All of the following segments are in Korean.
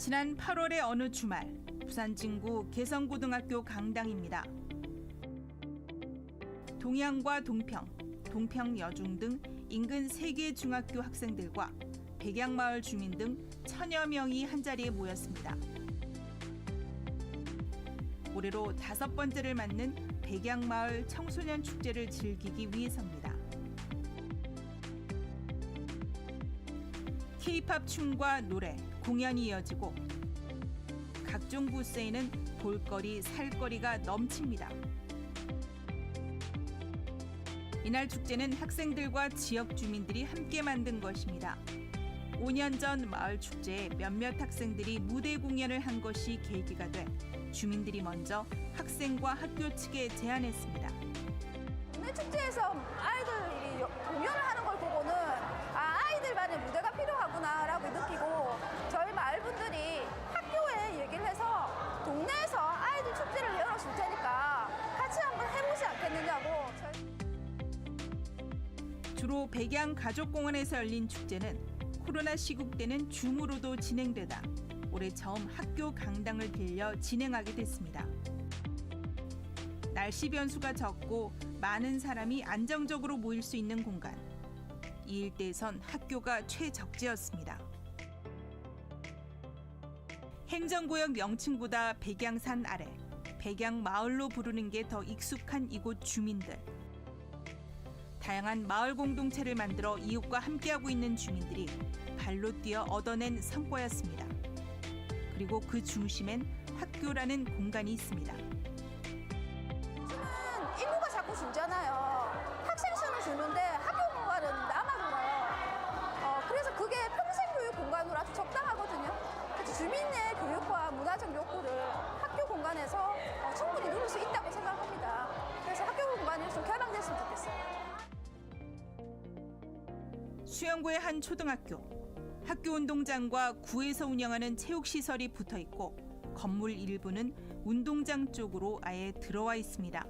지난 8월의 어느 주말, 부산 진구 개성고등학교 강당입니다. 동양과 동평, 동평여중 등 인근 3개 중학교 학생들과 백양마을 주민 등 1000여 명이 한자리에 모였습니다. 올해로 5번째를 맞는 백양마을 청소년 축제를 즐기기 위해서입니다. K-팝 춤과 노래, 공연이 이어지고 각종 부스에는 볼거리, 살거리가 넘칩니다. 이날 축제는 학생들과 지역 주민들이 함께 만든 것입니다. 5년 전 마을 축제에 몇몇 학생들이 무대 공연을 한 것이 계기가 돼 주민들이 먼저 학생과 학교 측에 제안했습니다. 동네 축제에서 아이들이 공연을 하는 걸 보고는 아이들만의 무대가 필요하구나라고 느끼고 저희 마을 분들이 학교에 얘기를 해서 동네에서 아이들 축제를 열어줄 테니까 같이 한번 해보지 않겠느냐고. 주로 백양 가족공원에서 열린 축제는 코로나 시국 때는 줌으로도 진행되다 올해 처음 학교 강당을 빌려 진행하게 됐습니다. 날씨 변수가 적고 많은 사람이 안정적으로 모일 수 있는 공간. 이 일대에선 학교가 최적지였습니다. 행정구역 명칭보다 백양산 아래, 백양마을로 부르는 게 더 익숙한 이곳 주민들. 다양한 마을 공동체를 만들어 이웃과 함께하고 있는 주민들이 발로 뛰어 얻어낸 성과였습니다. 그리고 그 중심엔 학교라는 공간이 있습니다. 인구가 자꾸 줄잖아요. 학생 수는 주는데 학교 공간은 남아돌아요. 그래서 그게 평생 교육 공간으로 아주 적당하거든요. 그래서 주민 내 교육과 문화적 욕구를 학교 공간에서 충분히 누릴 수 있다고 생각합니다. 그래서 학교 공간이 좀 개방됐으면 좋겠어요. 수영구의 한 초등학교. 학교 운동장과 구에서 운영하는 체육시설이 붙어 있고 건물 일부는 운동장 쪽으로 아예 들어와 있습니다.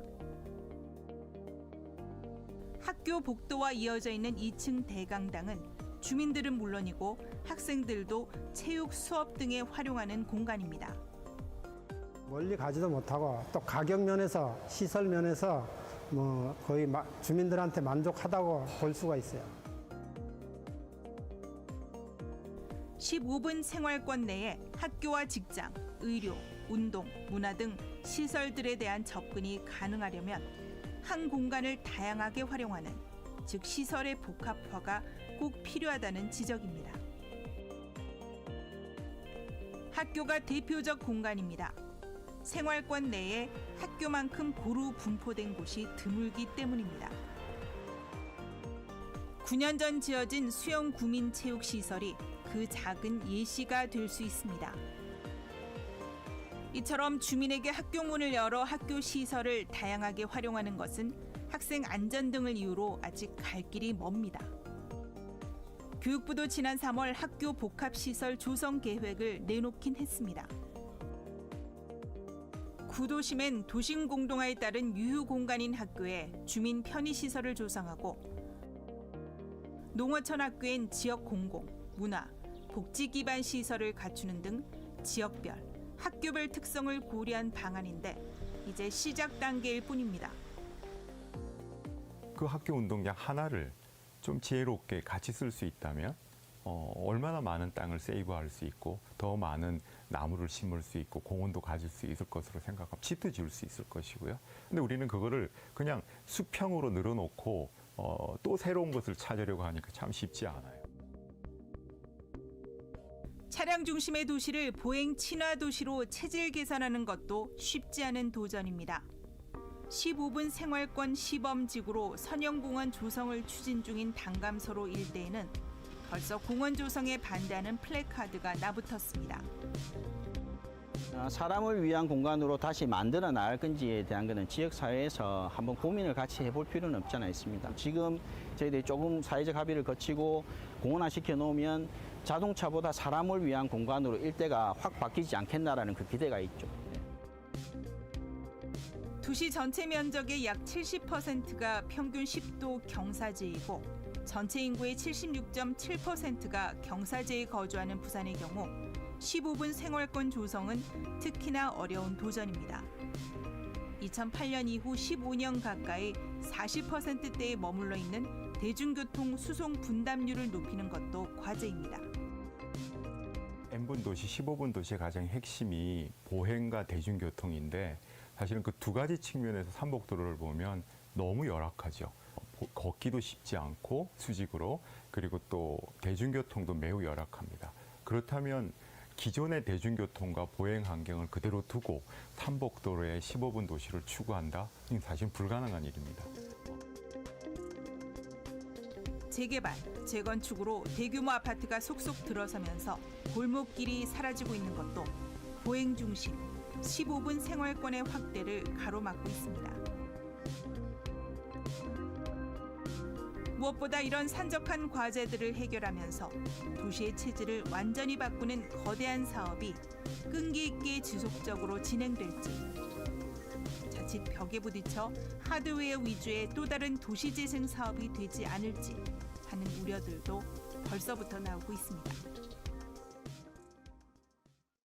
학교 복도와 이어져 있는 2층 대강당은 주민들은 물론이고 학생들도 체육 수업 등에 활용하는 공간입니다. 멀리 가지도 못하고 또 가격 면에서 시설 면에서 거의 주민들한테 만족하다고 볼 수가 있어요. 15분 생활권 내에 학교와 직장, 의료, 운동, 문화 등 시설들에 대한 접근이 가능하려면 한 공간을 다양하게 활용하는, 즉 시설의 복합화가 꼭 필요하다는 지적입니다. 학교가 대표적 공간입니다. 생활권 내에 학교만큼 고루 분포된 곳이 드물기 때문입니다. 9년 전 지어진 수영 구민체육시설이 그 작은 예시가 될 수 있습니다. 이처럼 주민에게 학교 문을 열어 학교 시설을 다양하게 활용하는 것은 학생 안전 등을 이유로 아직 갈 길이 멉니다. 교육부도 지난 3월 학교 복합시설 조성 계획을 내놓긴 했습니다. 구도심엔 도심 공동화에 따른 유휴 공간인 학교에 주민 편의시설을 조성하고 농어촌 학교엔 지역 공공, 문화, 복지 기반 시설을 갖추는 등 지역별, 학교별 특성을 고려한 방안인데 이제 시작 단계일 뿐입니다. 그 학교 운동장 하나를 좀 지혜롭게 같이 쓸 수 있다면 얼마나 많은 땅을 세이브할 수 있고 더 많은 나무를 심을 수 있고 공원도 가질 수 있을 것으로 생각하고 집도 지을 수 있을 것이고요. 근데 우리는 그거를 그냥 수평으로 늘어놓고 또 새로운 것을 찾으려고 하니까 참 쉽지 않아요. 차량 중심의 도시를 보행 친화 도시로 체질 개선하는 것도 쉽지 않은 도전입니다. 15분 생활권 시범지구로 선형공원 조성을 추진 중인 단감서로 일대에는 벌써 공원 조성에 반대하는 플래카드가 나붙었습니다. 사람을 위한 공간으로 다시 만들어 나갈 건지에 대한 것은 지역사회에서 한번 고민을 같이 해볼 필요는 없지 않아 있습니다. 지금 저희들이 조금 사회적 합의를 거치고 공원화 시켜놓으면 자동차보다 사람을 위한 공간으로 일대가 확 바뀌지 않겠나라는 그 기대가 있죠. 도시 전체 면적의 약 70%가 평균 10도 경사지이고 전체 인구의 76.7%가 경사지에 거주하는 부산의 경우 15분 생활권 조성은 특히나 어려운 도전입니다. 2008년 이후 15년 가까이 40%대에 머물러 있는 대중교통 수송 분담률을 높이는 것도 과제입니다. N분 도시, 15분 도시의 가장 핵심이 보행과 대중교통인데 사실은 그 두 가지 측면에서 삼복도로를 보면 너무 열악하죠. 걷기도 쉽지 않고 수직으로, 그리고 또 대중교통도 매우 열악합니다. 그렇다면 기존의 대중교통과 보행 환경을 그대로 두고 삼복도로의 15분 도시를 추구한다? 이건 사실 불가능한 일입니다. 재개발, 재건축으로 대규모 아파트가 속속 들어서면서 골목길이 사라지고 있는 것도 보행 중심 15분 생활권의 확대를 가로막고 있습니다. 무엇보다 이런 산적한 과제들을 해결하면서 도시의 체질을 완전히 바꾸는 거대한 사업이 끈기 있게 지속적으로 진행될지, 자칫 벽에 부딪혀 하드웨어 위주의 또 다른 도시재생 사업이 되지 않을지 하는 우려들도 벌써부터 나오고 있습니다.